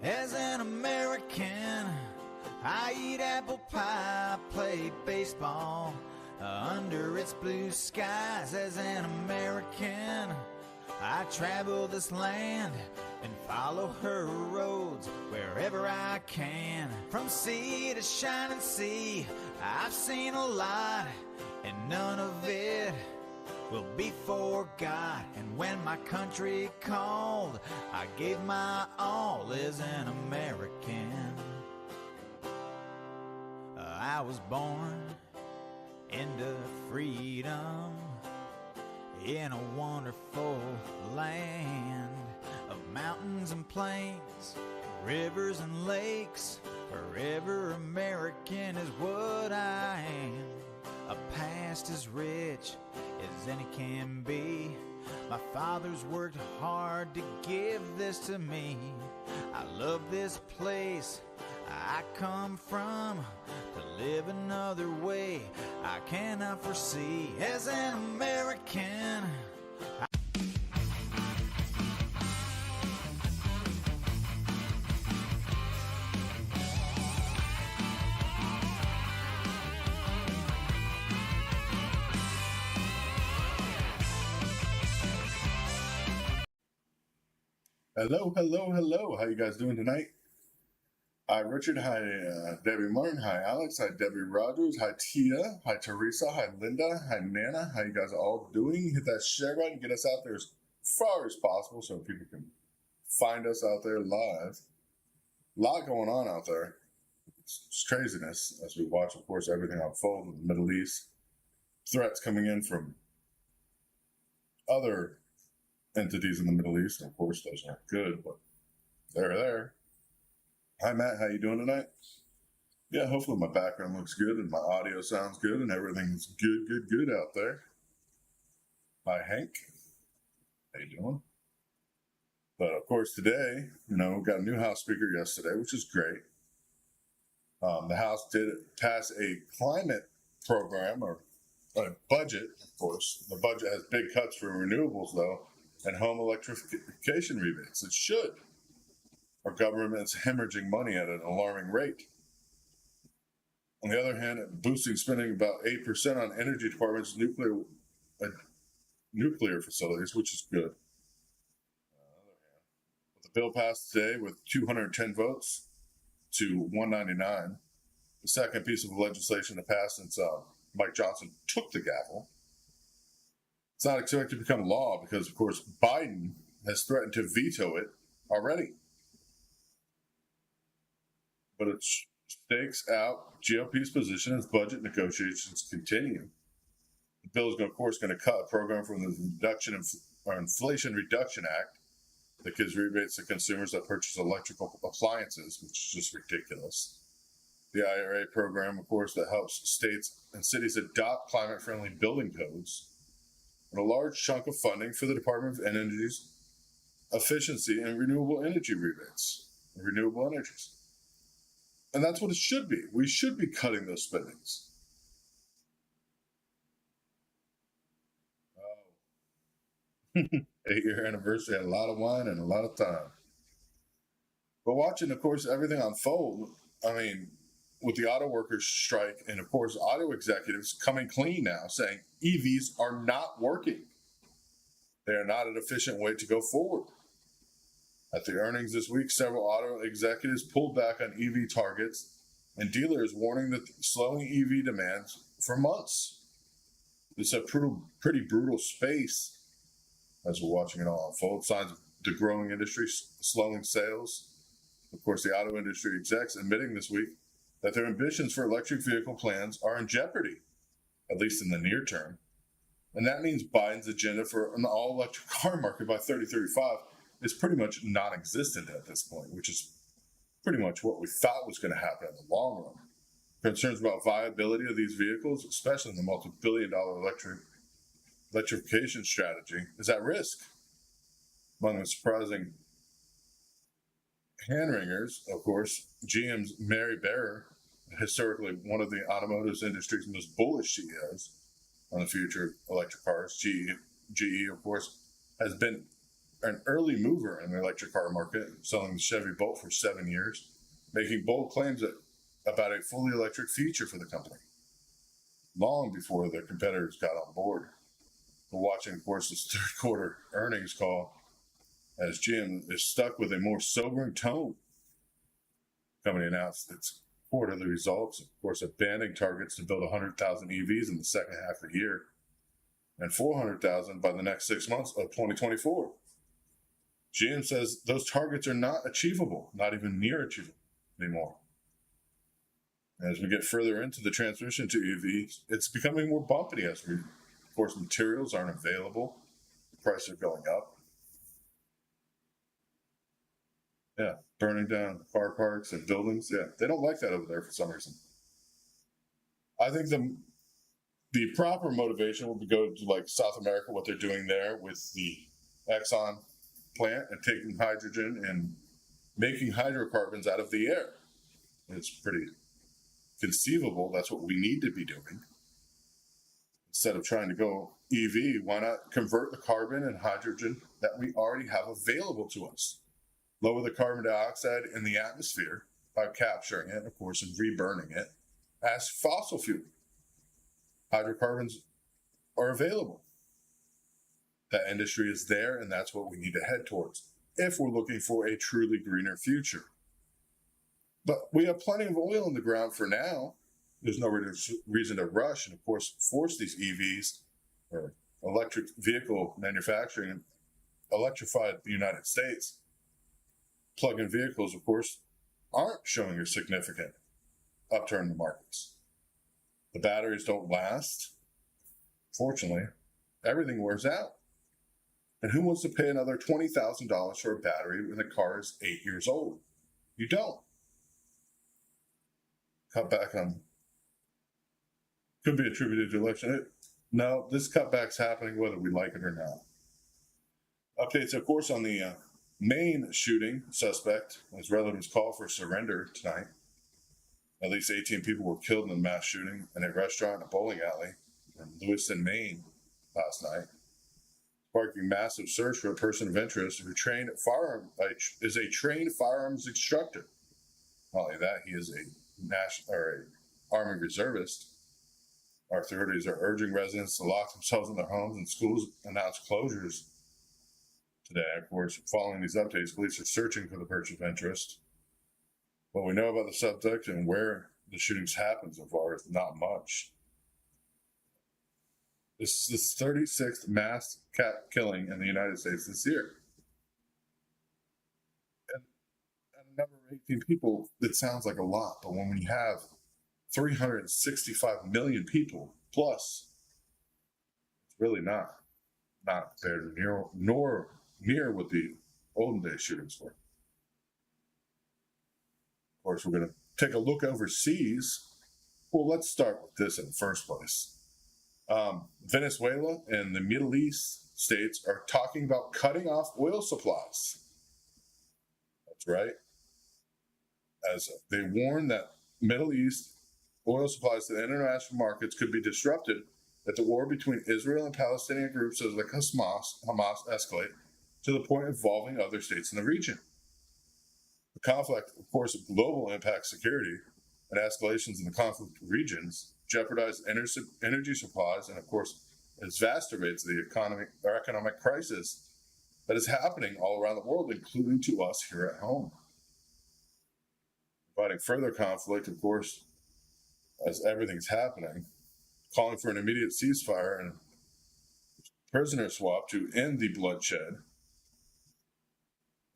As an American, I eat apple pie, play baseball under its blue skies. As an American, I travel this land and follow her roads wherever I can. From sea to shining sea, I've seen a lot, and none of it will be forgot. And when my country called, I gave my all as an American. I was born into freedom in a wonderful land of mountains and plains, rivers and lakes. Forever American is what I am. A past as rich as any can be. My father's worked hard to give this to me. I love this place I come from. To live another way I cannot foresee. As an American, Hello, hello, hello. How you guys doing tonight? Hi, Richard. Hi, Debbie Martin. Hi, Alex. Hi, Debbie Rogers. Hi, Tia. Hi, Teresa. Hi, Linda. Hi, Nana. How you guys all doing? Hit that share button. Get us out there as far as possible so people can find us out there live. A lot going on out there. It's craziness as we watch, of course, everything unfold in the Middle East. Threats coming in from other entities in the Middle East. Of course, those aren't good, but they're there. Hi, Matt. How you doing tonight? Yeah, hopefully my background looks good and my audio sounds good and everything's good out there. Hi, Hank. How you doing? But of course, today, we got a new House Speaker yesterday, which is great. The House did pass a climate program or a budget, of course. The budget has big cuts for renewables, though, and home electrification rebates. It should. Our government's hemorrhaging money at an alarming rate. On the other hand, boosting spending about 8% on energy departments' nuclear facilities, which is good. The bill passed today with 210 votes to 199. The second piece of legislation to pass since Mike Johnson took the gavel. It's not expected to become law because, of course, Biden has threatened to veto it already. But it stakes out GOP's position as budget negotiations continue. The bill is, of course, going to cut a program from the Inflation Reduction Act that gives rebates to consumers that purchase electrical appliances, which is just ridiculous. The IRA program, of course, that helps states and cities adopt climate-friendly building codes, and a large chunk of funding for the Department of Energy's efficiency and renewable energy rebates, renewable energies. And that's what it should be. We should be cutting those spendings. 8-year anniversary, had a lot of wine and a lot of time. But watching, of course, everything unfold, with the auto workers strike and, of course, auto executives coming clean now, saying EVs are not working. They are not an efficient way to go forward. At the earnings this week, several auto executives pulled back on EV targets, and dealers warning that slowing EV demands for months. It's a pretty brutal space as we're watching it all unfold. Signs of the growing industry slowing sales. Of course, the auto industry execs admitting this week that their ambitions for electric vehicle plans are in jeopardy, at least in the near term. And that means Biden's agenda for an all-electric car market by 2035 is pretty much non-existent at this point, which is pretty much what we thought was going to happen in the long run. Concerns about viability of these vehicles, especially in the multi-billion-dollar electrification strategy, is at risk. Among the surprising hand-wringers, of course, GM's Mary Barra, historically one of the automotive industry's most bullish CEOs on the future of electric cars. GE, of course, has been an early mover in the electric car market, selling the Chevy Bolt for 7 years, making bold claims about a fully electric future for the company, long before their competitors got on board. We're watching, of course, this third quarter earnings call as GM is stuck with a more sobering tone. The company announced its quarterly results, of course, abandoning targets to build 100,000 EVs in the second half of the year and 400,000 by the next 6 months of 2024. GM says those targets are not achievable, not even near achievable anymore. As we get further into the transition to EVs, it's becoming more bumpy of course, materials aren't available. The prices are going up. Yeah, burning down car parks and buildings. Yeah, they don't like that over there for some reason. I think the proper motivation would be go to like South America, what they're doing there with the Exxon plant and taking hydrogen and making hydrocarbons out of the air. It's pretty conceivable that's what we need to be doing. Instead of trying to go EV, why not convert the carbon and hydrogen that we already have available to us? Lower the carbon dioxide in the atmosphere by capturing it, of course, and reburning it as fossil fuel. Hydrocarbons are available. That industry is there, and that's what we need to head towards if we're looking for a truly greener future. But we have plenty of oil in the ground for now. There's no reason to rush and, of course, force these EVs or electric vehicle manufacturing, electrify the United States. Plug-in vehicles, of course, aren't showing a significant upturn in the markets. The batteries don't last. Fortunately, everything wears out. And who wants to pay another $20,000 for a battery when the car is 8 years old? You don't. Cut back on, could be attributed to election. No, this cutback's happening whether we like it or not. Updates, of course, on the main shooting suspect as relatives call for surrender tonight. At least 18 people were killed in the mass shooting in a restaurant and a bowling alley in Lewiston, Maine last night, sparking massive search for a person of interest who is a trained firearms instructor. Not only that, he is a Army reservist. Our authorities are urging residents to lock themselves in their homes, and schools announced closures today. Of course, following these updates, police are searching for the person of interest. What we know about the subject and where the shootings happened so far is not much. This is the 36th mass cat killing in the United States this year. And a number of 18 people, that sounds like a lot, but when we have 365 million people plus, it's really not compared to near what the olden day shootings were. Of course, we're going to take a look overseas. Well, let's start with this in the first place. Venezuela and the Middle East states are talking about cutting off oil supplies. That's right. As they warn that Middle East oil supplies to the international markets could be disrupted if the war between Israel and Palestinian groups such like Hamas escalate to the point involving other states in the region. The conflict, of course, global impacts security, and escalations in the conflict regions jeopardize energy supplies, and of course, exacerbates the economic crisis that is happening all around the world, including to us here at home. Providing further conflict, of course, as everything's happening, calling for an immediate ceasefire and prisoner swap to end the bloodshed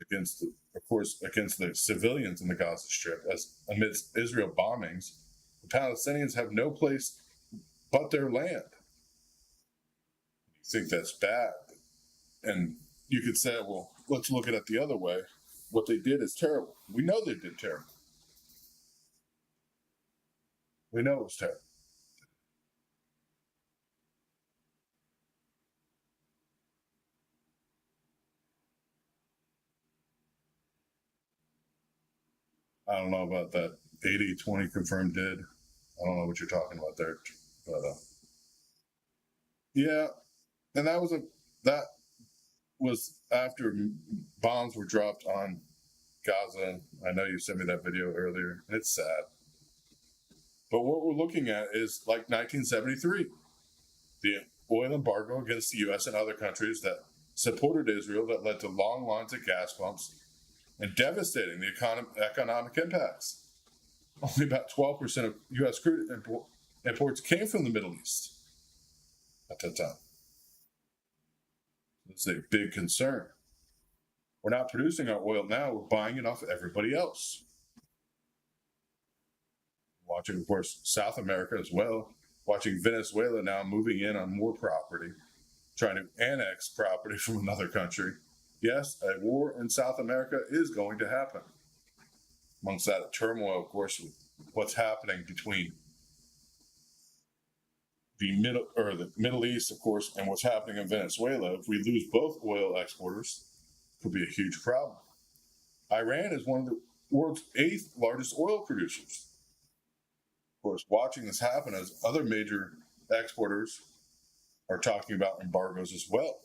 against the civilians in the Gaza Strip. As amidst Israel bombings, the Palestinians have no place but their land. You think that's bad, and you could say, well, let's look at it the other way. What they did is terrible. We know they did terrible. We know it was terrible. I don't know about that 80-20 confirmed did. I don't know what you're talking about there, but yeah, and that was after bombs were dropped on Gaza. I know you sent me that video earlier. It's sad. But what we're looking at is like 1973, the oil embargo against the U.S. and other countries that supported Israel that led to long lines at gas pumps and devastating the economic impacts. Only about 12% of U.S. crude imports came from the Middle East at that time. It's a big concern. We're not producing our oil now, we're buying it off everybody else. Watching, of course, South America as well, watching Venezuela now moving in on more property, trying to annex property from another country. Yes, a war in South America is going to happen. Amongst that turmoil, of course, with what's happening between the Middle East, of course, and what's happening in Venezuela, if we lose both oil exporters, it could be a huge problem. Iran is one of the world's 8th largest oil producers. Of course, watching this happen as other major exporters are talking about embargoes as well.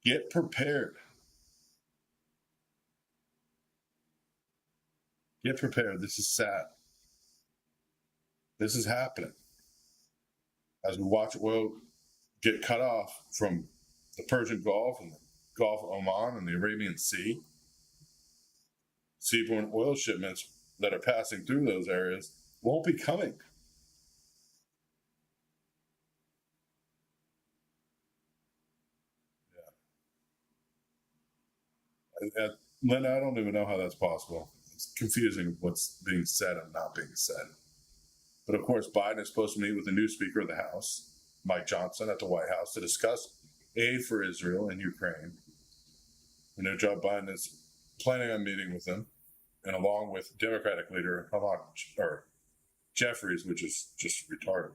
Get prepared. Get prepared. This is sad. This is happening. As we watch oil get cut off from the Persian Gulf and the Gulf of Oman and the Arabian Sea, seaborne oil shipments that are passing through those areas won't be coming. Yeah. Linda, I don't even know how that's possible. It's confusing what's being said and not being said. But of course, Biden is supposed to meet with the new Speaker of the House, Mike Johnson, at the White House to discuss aid for Israel and Ukraine. You know, Joe Biden is planning on meeting with him, and along with Democratic leader Jeffries, which is just retarded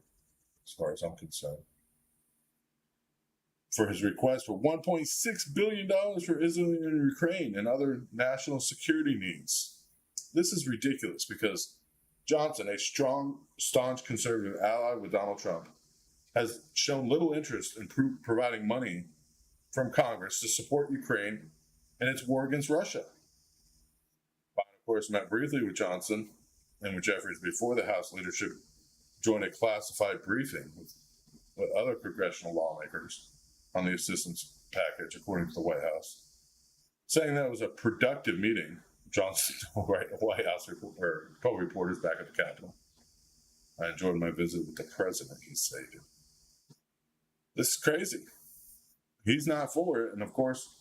as far as I'm concerned, for his request for $1.6 billion for Israel and Ukraine and other national security needs. This is ridiculous because Johnson, a strong, staunch conservative ally with Donald Trump, has shown little interest in providing money from Congress to support Ukraine in its war against Russia. Biden, of course, met briefly with Johnson and with Jeffries before the House leadership joined a classified briefing with other congressional lawmakers on the assistance package, according to the White House, saying that it was a productive meeting. Johnson told White House reporters back at the Capitol. I enjoyed my visit with the president, he stated. This is crazy. He's not for it, and of course,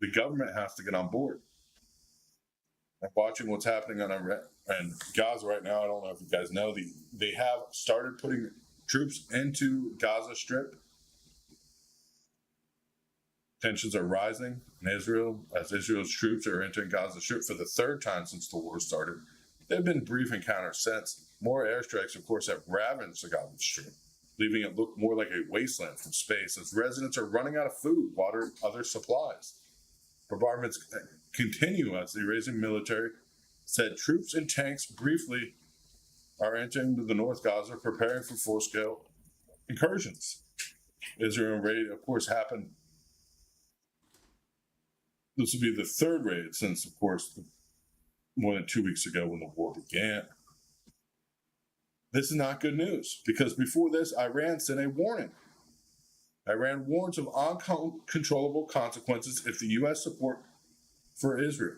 the government has to get on board. I'm watching what's happening on Iran and Gaza right now. I don't know if you guys know, they have started putting troops into Gaza Strip. Tensions are rising in Israel as Israel's troops are entering Gaza Strip for the 3rd time since the war started. There have been brief encounters since. More airstrikes, of course, have ravaged the Gaza Strip, leaving it look more like a wasteland from space as residents are running out of food, water, and other supplies. Bombardments continue as the Iranian military said troops and tanks briefly are entering the North Gaza, preparing for full-scale incursions. Israel raid, of course, happened. This will be the 3rd raid since, of course, more than 2 weeks ago when the war began. This is not good news because before this, Iran sent a warning. Iran warns of uncontrollable consequences if the U.S. support for Israel.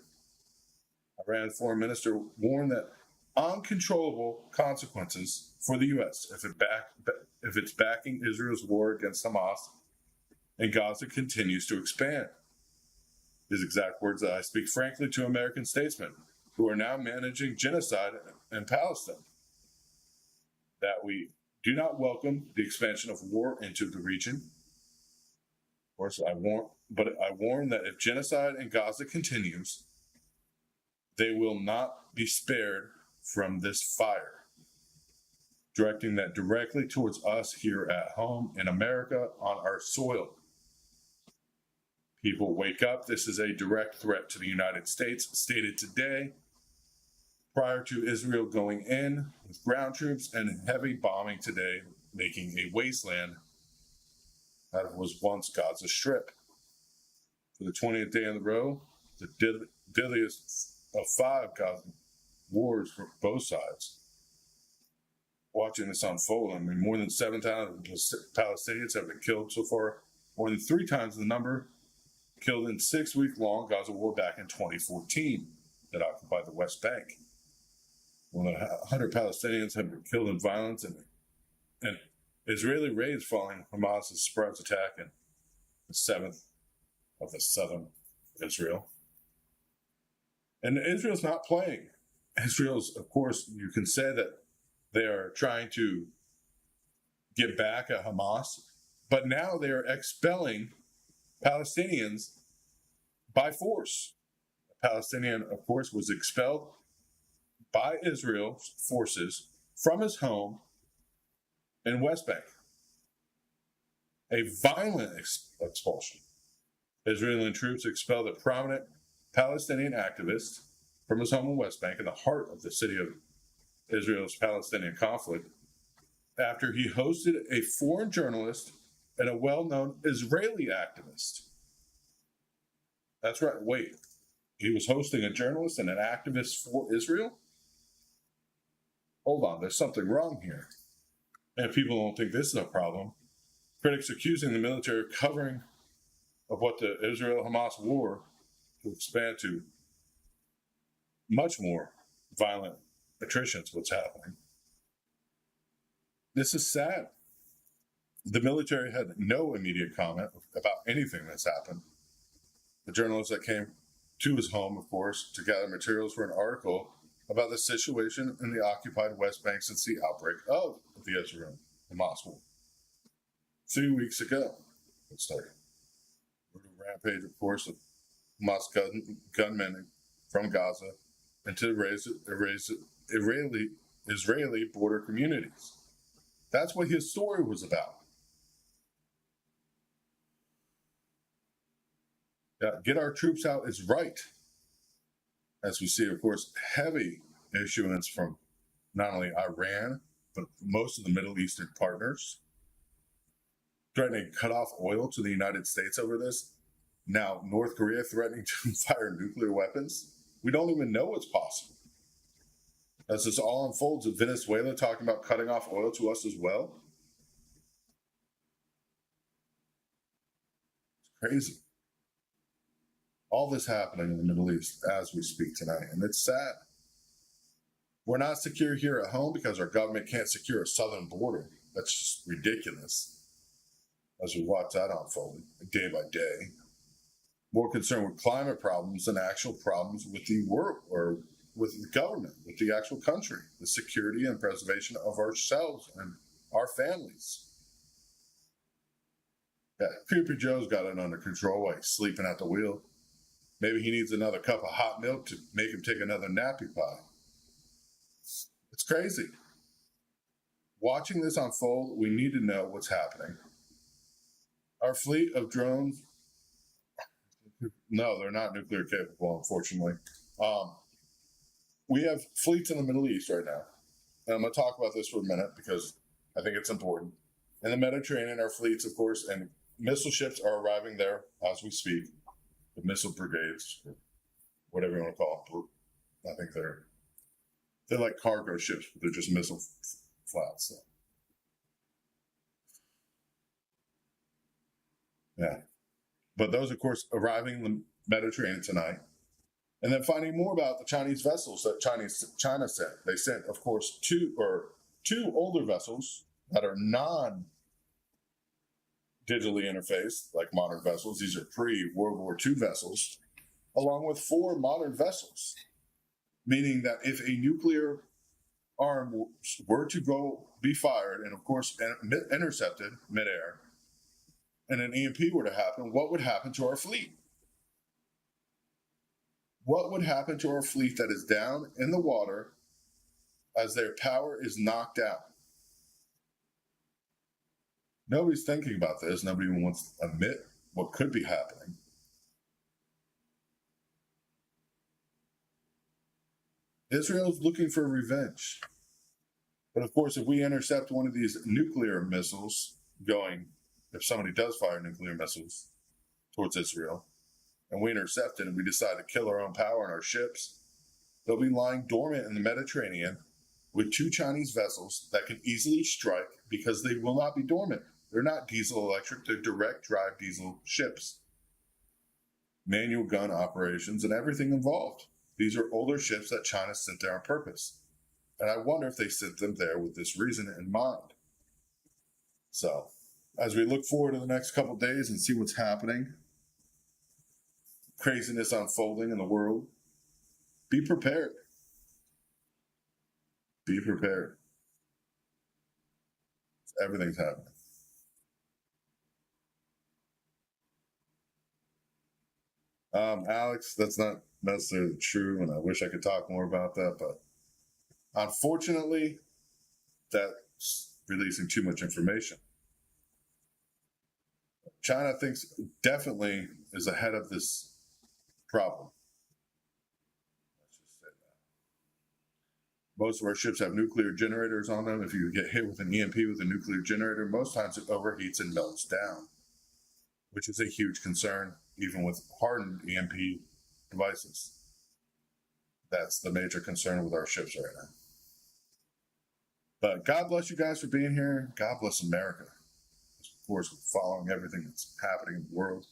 Iran's foreign minister warned that uncontrollable consequences for the U.S. if it's backing Israel's war against Hamas and Gaza continues to expand. His exact words that I speak frankly to American statesmen who are now managing genocide in Palestine, that we do not welcome the expansion of war into the region. Of course, I warn that if genocide in Gaza continues, they will not be spared from this fire, directing that directly towards us here at home in America on our soil. People, wake up. This is a direct threat to the United States, stated today, prior to Israel going in with ground troops and heavy bombing today, making a wasteland that was once Gaza Strip. For the 20th day in a row, the deadliest of 5 Gaza wars for both sides. Watching this unfold, I mean, more than 7,000 Palestinians have been killed so far, more than 3 times the number killed in 6-week-long Gaza war back in 2014 that occupied the West Bank. More than 100 Palestinians have been killed in violence and Israeli raids following Hamas's surprise attack in the 7th of the southern Israel. And Israel's not playing. Israel's, of course, you can say that they are trying to get back at Hamas, but now they are expelling Palestinians by force. A Palestinian, of course, was expelled by Israel's forces from his home in West Bank. A violent expulsion. Israeli troops expelled a prominent Palestinian activist from his home in West Bank in the heart of the city of Israel's Palestinian conflict after he hosted a foreign journalist and a well-known Israeli activist. That's right. Wait, he was hosting a journalist and an activist for Israel? Hold on, there's something wrong here. And people don't think this is a problem. Critics accusing the military of covering of what the Israel-Hamas war to expand to much more violent attrition to what's happening. This is sad. The military had no immediate comment about anything that's happened. The journalist that came to his home, of course, to gather materials for an article about the situation in the occupied West Bank since the outbreak of the Israel-Hamas war. 3 weeks ago, it started. A rampage, of course, of Hamas gunmen from Gaza into Israeli border communities. That's what his story was about. Yeah, get our troops out is right. As we see, of course, heavy issuance from not only Iran, but most of the Middle Eastern partners, threatening to cut off oil to the United States over this. Now, North Korea threatening to fire nuclear weapons. We don't even know what's possible. As this all unfolds, Venezuela talking about cutting off oil to us as well. It's crazy. All this happening in the Middle East as we speak tonight, and it's sad. We're not secure here at home because our government can't secure a southern border. That's just ridiculous. As we watch that unfold day by day, more concerned with climate problems than actual problems with the world or with the government, with the actual country, the security and preservation of ourselves and our families. Yeah, Creepy Joe's got it under control while he's sleeping at the wheel. Maybe he needs another cup of hot milk to make him take another nappy pie. It's crazy. Watching this unfold, we need to know what's happening. Our fleet of drones, no, they're not nuclear capable, unfortunately. We have fleets in the Middle East right now. And I'm going to talk about this for a minute because I think it's important. In the Mediterranean, our fleets, of course, and missile ships are arriving there as we speak. The missile brigades, or whatever you want to call them. I think they're like cargo ships, but they're just missile flats. So. Yeah. But those, of course, arriving in the Mediterranean tonight. And then finding more about the Chinese vessels that China sent. They sent, of course, two older vessels that are non-digitally interfaced, like modern vessels. These are pre-World War II vessels, along with 4 modern vessels. Meaning that if a nuclear arm were to be fired and, of course, intercepted midair, and an EMP were to happen, what would happen to our fleet? What would happen to our fleet that is down in the water as their power is knocked out? Nobody's thinking about this. Nobody even wants to admit what could be happening. Israel's looking for revenge. But of course, if we intercept one of these nuclear missiles going if somebody does fire nuclear missiles towards Israel and we intercept it and we decide to kill our own power and our ships, they'll be lying dormant in the Mediterranean with 2 Chinese vessels that can easily strike because they will not be dormant. They're not diesel electric, they're direct drive diesel ships. Manual gun operations and everything involved. These are older ships that China sent there on purpose. And I wonder if they sent them there with this reason in mind. So, as we look forward to the next couple of days and see what's happening, craziness unfolding in the world, be prepared. Be prepared. Everything's happening. Alex, that's not necessarily true, and I wish I could talk more about that, but unfortunately, that's releasing too much information. China definitely is ahead of this problem. Let's just say that. Most of our ships have nuclear generators on them. If you get hit with an EMP with a nuclear generator, most times it overheats and melts down, which is a huge concern, even with hardened EMP devices. That's the major concern with our ships right now. But God bless you guys for being here. God bless America. Of course, following everything that's happening in the world.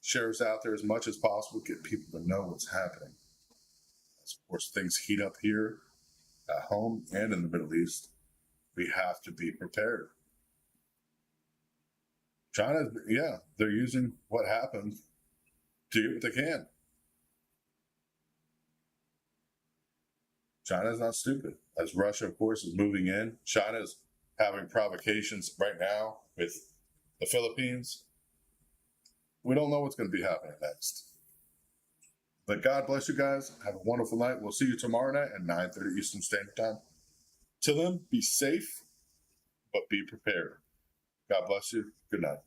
Share us out there as much as possible. Get people to know what's happening. As, of course, things heat up here at home and in the Middle East. We have to be prepared. China, yeah, they're using what happened to get what they can. China's not stupid. As Russia, of course, is moving in, China's having provocations right now with the Philippines. We don't know what's going to be happening next. But God bless you guys. Have a wonderful night. We'll see you tomorrow night at 9:30 Eastern Standard Time. Till then, be safe, but be prepared. God bless you. Good night.